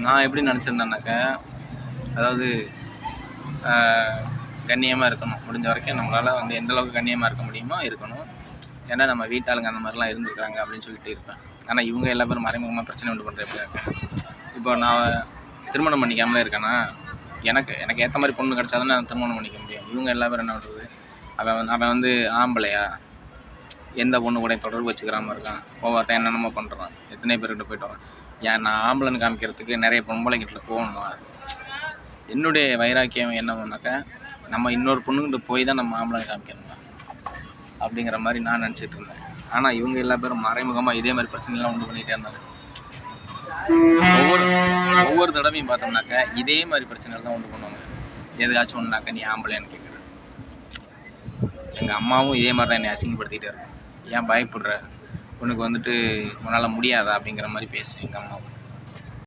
நான் எப்படி நினச்சிருந்தேன்னாக்கா, அதாவது கண்ணியமாக இருக்கணும். முடிஞ்ச வரைக்கும் நம்மளால் வந்து எந்த அளவுக்கு கண்ணியமாக இருக்க முடியுமோ இருக்கணும். ஏன்னா நம்ம வீட்டாளுங்க அந்த மாதிரிலாம் இருந்திருக்காங்க அப்படின்னு சொல்லிட்டு இருப்பேன். ஆனால் இவங்க எல்லா பேரும் மறைமுகமாக பிரச்சனை உண்டு பண்ணுற எப்படி இருக்கேன். இப்போ நான் திருமணம் பண்ணிக்காமலே இருக்கேன்னா, எனக்கு ஏற்ற மாதிரி பொண்ணு கிடச்சா தானே நான் திருமணம் பண்ணிக்க முடியும். இவங்க எல்லா பேரும் என்ன பண்ணுறது, அவன் வந்து ஆம்பளையா, எந்த பொண்ணு கூட தொடர்பு வச்சுக்கிறாம இருக்கான், ஒவ்வொருத்தன் என்னென்னமோ பண்ணுறான், எத்தனை பேர்கிட்ட போய்ட்டு வரான். ஏன் நான் ஆம்பளைன்னு காமிக்கிறதுக்கு நிறைய பொம்பளைங்கிட்ட போகணுமா? என்னுடைய வைராக்கியம் என்னன்னாக்கா, நம்ம இன்னொரு பொண்ணுங்கிட்ட போய் தான் நம்ம ஆம்பளைன்னு காமிக்கணுமா அப்படிங்கிற மாதிரி நான் நினச்சிட்டு இருந்தேன். ஆனால் இவங்க எல்லா பேரும் மறைமுகமாக இதே மாதிரி பிரச்சனைலாம் உண்டு பண்ணிகிட்டே இருந்தாங்க. ஒவ்வொரு தடவையும் பார்த்தோம்னாக்கா இதே மாதிரி பிரச்சனைகள் தான் உண்டு பண்ணுவாங்க. எதுக்காச்சும் ஒன்றுனாக்கா நீ ஆம்பளையான்னு கேட்குற. எங்கள் அம்மாவும் இதே மாதிரி தான் என்னை அசிங்கப்படுத்திகிட்டே இருக்கும். ஏன் பயப்படுற, உனக்கு வந்துட்டு உன்னால் முடியாதா அப்படிங்கிற மாதிரி பேசும் எங்கள் அம்மாவும்.